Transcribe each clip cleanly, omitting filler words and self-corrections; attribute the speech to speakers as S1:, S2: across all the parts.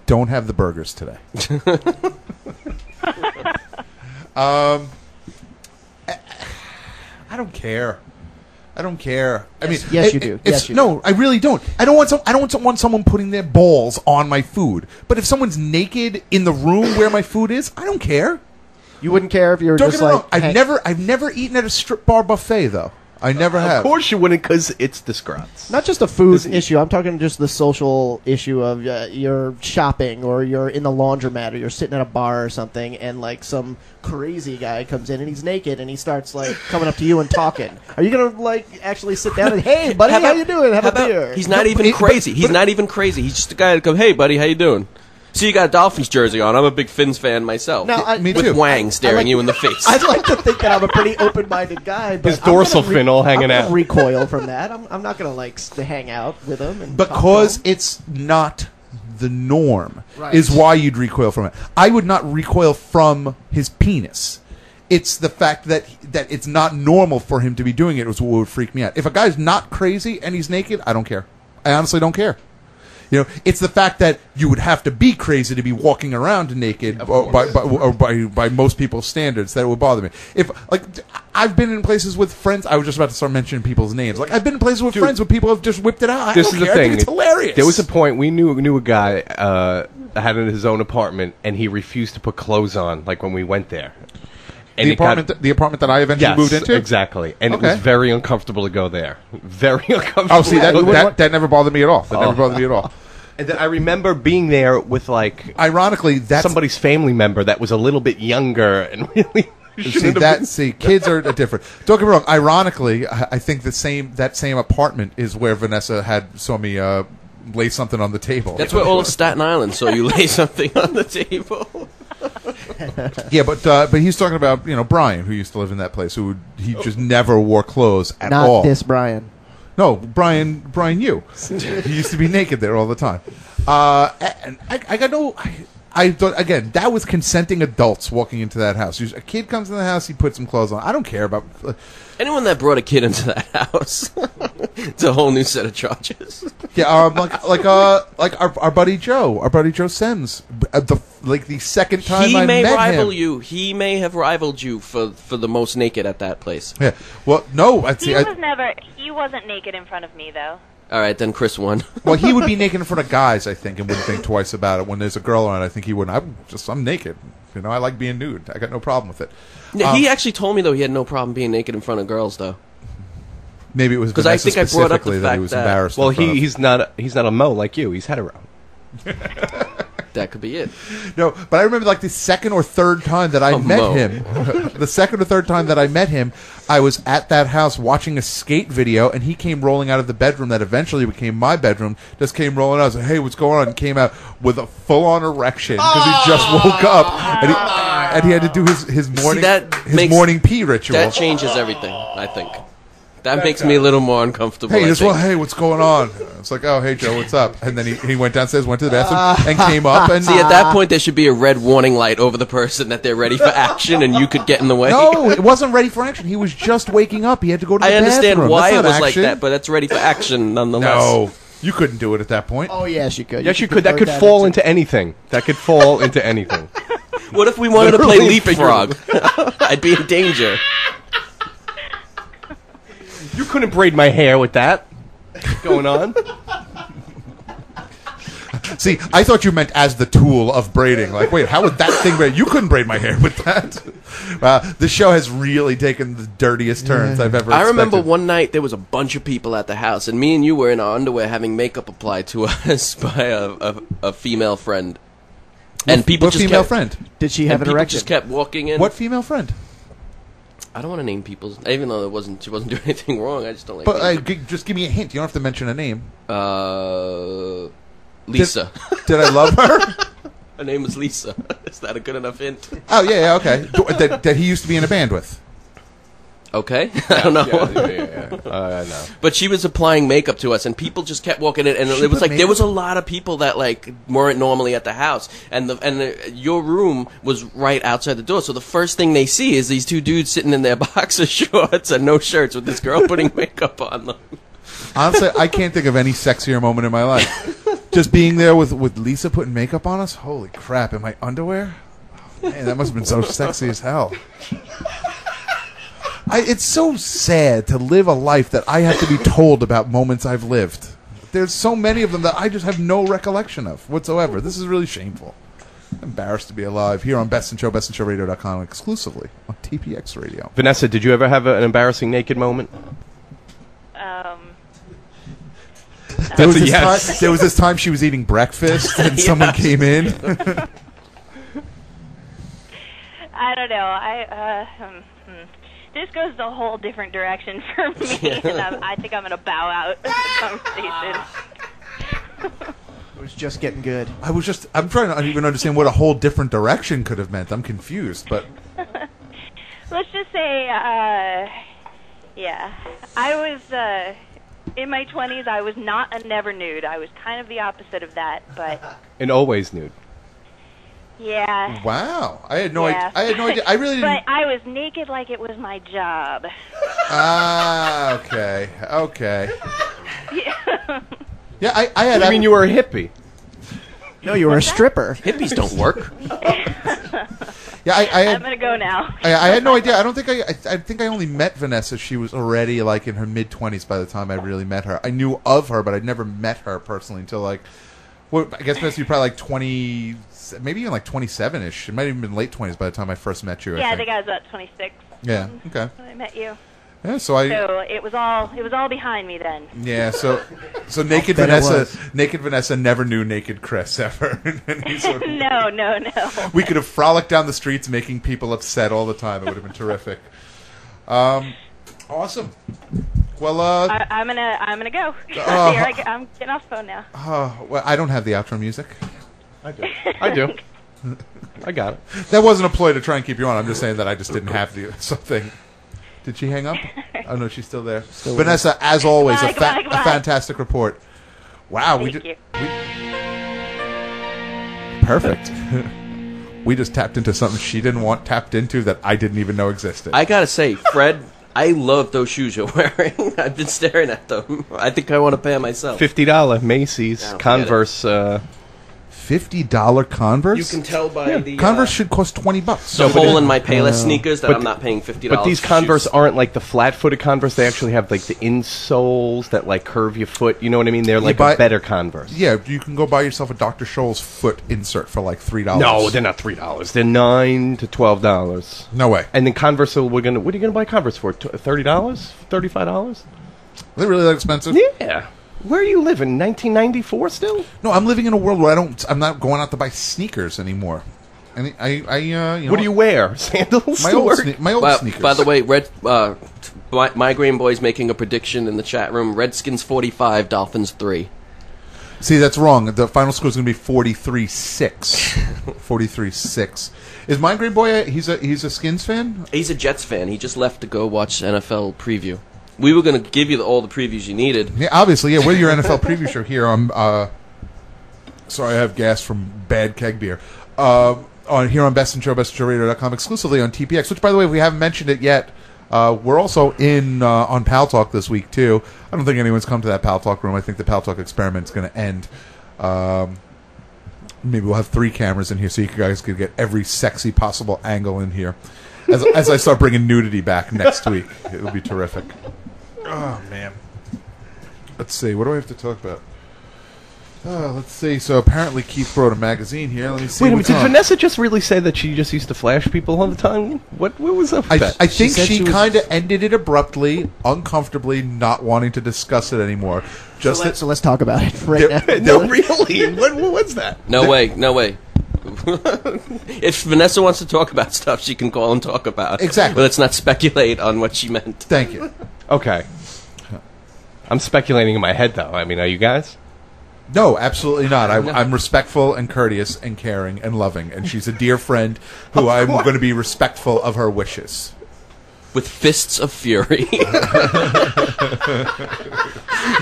S1: Don't have the burgers today. I don't care. I don't care. I mean,
S2: yes, you do. Yes, you do.
S1: No, I really don't. I don't want someone putting their balls on my food. But if someone's naked in the room where my food is, I don't care.
S2: You wouldn't care if you were
S1: Don't
S2: just
S1: get me
S2: like...
S1: wrong. I've never eaten at a strip bar buffet though. I never have.
S3: Of course you wouldn't, because it's disgrace.
S2: Not just a food issue. I'm talking just the social issue of you're shopping or you're in the laundromat or you're sitting at a bar or something, and like some crazy guy comes in and he's naked and he starts like coming up to you and talking. Are you gonna like actually sit down and hey buddy, how you doing? Have a beer.
S4: He's not even crazy. He's not even crazy. He's just a guy that goes, hey buddy, how you doing? So you got a Dolphins jersey on. I'm a big Finns fan myself.
S2: No,
S1: me
S4: with
S1: too.
S4: Wang staring you in the face.
S2: I'd like to think that I'm a pretty open-minded guy, but
S3: His dorsal fin all hanging out.
S2: Recoil from that. I'm not going to like hang out with him. And
S1: because it's not the norm,
S2: Right.
S1: is why you'd recoil from it. I would not recoil from his penis. It's the fact that it's not normal for him to be doing it was what would freak me out. If a guy's not crazy and he's naked, I don't care. I honestly don't care. You know, it's the fact that you would have to be crazy to be walking around naked by most people's standards that would bother me. If like I've been in places with friends, I was just about to start mentioning people's names. Like I've been in places with friends where people have just whipped it out.
S3: This is the thing.
S1: I think it's hilarious.
S3: There was a point we knew a guy had in his own apartment, and he refused to put clothes on. Like when we went there. And
S1: the apartment that I eventually moved into?
S3: Exactly. And it was very uncomfortable to go there. Very uncomfortable.
S1: Oh, see, that never bothered me at all. That never bothered me at all.
S3: And then I remember being there with, like...
S1: Ironically, that's...
S3: somebody's family member that was a little bit younger and really...
S1: kids are different. Don't get me wrong. Ironically, I think that same apartment is where Vanessa saw me lay something on the table.
S4: That's where all of Staten Island saw you lay something on the table.
S1: Yeah, but he's talking about Brian, who used to live in that place, he just never wore clothes at all.
S2: Not this Brian.
S1: No, Brian Yu. He used to be naked there all the time. And I got no. I thought again that was consenting adults walking into that house. A kid comes in the house, he puts some clothes on. I don't care about
S4: anyone that brought a kid into that house. It's a whole new set of charges.
S1: Yeah, like our buddy Joe, Sims. The second time I met him,
S4: He may have rivaled you for the most naked at that place.
S1: Yeah. Well, no,
S5: He wasn't naked in front of me though.
S4: All right, then Chris won.
S1: Well, he would be naked in front of guys, I think, and wouldn't think twice about it. When there's a girl around, I think he wouldn't. I'm naked. I like being nude. I got no problem with it.
S4: Yeah, he actually told me though he had no problem being naked in front of girls though.
S1: Maybe it was
S4: because I think I brought up the fact
S1: that he was embarrassed.
S3: Well, he's not a mo like you. He's hetero.
S4: That could be it.
S1: No, but I remember like the second or third time that I met him. The second or third time that I met him, I was at that house watching a skate video, and he came rolling out of the bedroom that eventually became my bedroom. Just came rolling out. I was like, "Hey, what's going on?" And came out with a full-on erection because he just woke up and he had to do his morning morning pee ritual.
S4: That changes everything, I think. That makes me a little more uncomfortable.
S1: Hey, what's going on? It's like, oh, hey, Joe, what's up? And then he went downstairs, went to the bathroom, and came up. And
S4: see, at that point, there should be a red warning light over the person that they're ready for action, and you could get in the way.
S1: No, it wasn't ready for action. He was just waking up. He had to go to the bathroom.
S4: I understand why it was like that, but that's ready for action nonetheless.
S1: No, you couldn't do it at that point.
S2: Oh, yes, you could.
S3: Yes, you could. That could fall into anything. That could fall into anything.
S4: What if we wanted to play leapfrog? I'd be in danger.
S3: You couldn't braid my hair with that going on.
S1: See, I thought you meant as the tool of braiding. Like, wait, how would that thing braid? You couldn't braid my hair with that. This show has really taken the dirtiest turns I've ever expected.
S4: I remember one night there was a bunch of people at the house, and me and you were in our underwear having makeup applied to us by a female friend. And
S1: what female friend?
S2: Did she have an erection?
S4: Just kept walking in.
S1: What female friend?
S4: I don't want to name people's, even though she wasn't doing anything wrong. I just don't like.
S1: But just give me a hint. You don't have to mention a name.
S4: Lisa.
S1: Did I love her?
S4: Her name was Lisa. Is that a good enough hint?
S1: Oh yeah, okay. That he used to be in a band with.
S4: Okay, I don't know.
S3: I know.
S4: But she was applying makeup to us, and people just kept walking in, and it was like there was a lot of people that like weren't normally at the house, and your room was right outside the door. So the first thing they see is these two dudes sitting in their boxer shorts and no shirts with this girl putting makeup on them.
S1: Honestly, I can't think of any sexier moment in my life. Just being there with Lisa putting makeup on us. Holy crap! In my underwear. Man, that must have been so sexy as hell. It's so sad to live a life that I have to be told about moments I've lived. There's so many of them that I just have no recollection of whatsoever. This is really shameful. I'm embarrassed to be alive here on Best in Show, bestsinshowradio.com, exclusively on TPX Radio.
S3: Vanessa, did you ever have an embarrassing naked moment?
S1: There was this time she was eating breakfast and someone came in.
S5: I don't know. This goes a whole different direction for me, and I think I'm going to bow out of the conversation.
S2: It was just getting good.
S1: I'm trying to even understand what a whole different direction could have meant. I'm confused, but...
S5: Let's just say, yeah. I was, in my 20s, I was not a never nude. I was kind of the opposite of that, but...
S3: And always nude.
S5: Yeah.
S1: Wow. I had no idea. I really didn't...
S5: But I was naked like it was my job.
S1: Ah, okay.
S5: Yeah.
S1: Yeah, I had...
S3: I mean, you were a hippie.
S2: No, you were a stripper.
S4: Hippies don't work.
S1: Yeah,
S5: I'm gonna go now.
S1: I had no idea. I don't think I think I only met Vanessa. She was already like in her mid-20s by the time I really met her. I knew of her, but I'd never met her personally until like... Well, I guess Vanessa, you probably like 20... Maybe even like 27-ish. It might have even been late 20s by the time I first met you.
S5: Yeah, I think I was about 26.
S1: Yeah, okay.
S5: When I met you.
S1: Yeah, so
S5: it was all behind me then.
S1: Yeah, so naked Vanessa never knew naked Chris ever.
S5: No.
S1: We could have frolicked down the streets making people upset all the time. It would have been terrific. Awesome. Well,
S5: I'm gonna go. I'm getting off the phone now.
S1: Well, I don't have the outro music.
S3: I do. I got it.
S1: That wasn't a ploy to try and keep you on. I'm just saying that I just didn't have the something. Did she hang up? Oh no, she's still there. Vanessa, as always, a fantastic report. Wow,
S5: Thank you.
S1: Perfect. We just tapped into something she didn't want tapped into that I didn't even know existed.
S4: I gotta say, Fred, I love those shoes you're wearing. I've been staring at them. I think I want a pair myself.
S3: $50 Macy's
S4: No,
S3: Converse.
S1: $50 Converse?
S4: You can tell by the
S1: Converse should cost $20.
S4: the hole in my Payless sneakers that
S3: but
S4: I'm not paying $50.
S3: But these
S4: for
S3: Converse
S4: shoes.
S3: aren't like the flat-footed Converse. They actually have like the insoles that like curve your foot. You know what I mean? They're like a better Converse.
S1: Yeah, you can go buy yourself a Dr. Scholl's foot insert for like $3.
S3: No, they're not $3. They're $9 to $12.
S1: No way.
S3: And then Converse, what are you gonna buy Converse for? $30? $35?
S1: Are they really that expensive?
S3: Yeah. Where are you living? 1994 still?
S1: No, I'm living in a world where I'm not going out to buy sneakers anymore. And
S3: What do you wear? Sandals?
S1: My
S3: to
S1: old,
S3: work?
S1: my old sneakers.
S4: By the way, Migraine Boy's making a prediction in the chat room. Redskins 45, Dolphins 3.
S1: See, that's wrong. The final score is going to be 43-6. 43-6. Is Migraine Boy? He's a Skins fan.
S4: He's a Jets fan. He just left to go watch NFL preview. We were going to give you all the previews you needed.
S1: Yeah, obviously. Yeah, we're your NFL preview show here on. Sorry, I have gas from bad keg beer. On here on bestsinshowradio.com, exclusively on TPX. Which, by the way, if we haven't mentioned it yet, we're also in on Pal Talk this week too. I don't think anyone's come to that Pal Talk room. I think the Pal Talk experiment is going to end. Maybe we'll have 3 cameras in here so you guys can get every sexy possible angle in here. As I start bringing nudity back next week, it'll be terrific. Oh, man. Let's see. What do I have to talk about? Let's see. So apparently Keith brought a magazine here. Let me see.
S3: Wait a minute.
S1: what's
S3: Did
S1: on.
S3: Vanessa just really say that she just used to flash people all the time? What was up with that?
S1: I think
S2: said
S1: she
S2: she was-
S1: kind of ended it abruptly, uncomfortably, not wanting to discuss it anymore. Just
S2: So let's talk about it right now.
S3: No, really? What was that?
S4: No way. If Vanessa wants to talk about stuff, she can call and talk about it.
S1: Exactly.
S4: But let's not speculate on what she meant.
S1: Thank you.
S3: Okay. I'm speculating in my head, though. I mean, are you guys?
S1: No, absolutely not. I'm respectful and courteous and caring and loving, and she's a dear friend who I'm going to be respectful of her wishes.
S4: With fists of fury.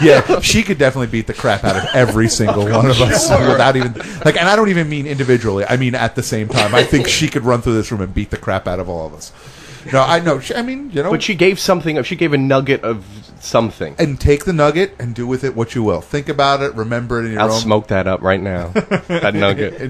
S1: Yeah, she could definitely beat the crap out of every single one of us without even like. And I don't even mean individually. I mean at the same time. I think she could run through this room and beat the crap out of all of us. No, I know. I mean, you know.
S3: But she gave something. She gave a nugget of something.
S1: And take the nugget and do with it what you will. Think about it. Remember it in your
S3: I'll
S1: own.
S3: smoke that up right now. That nugget.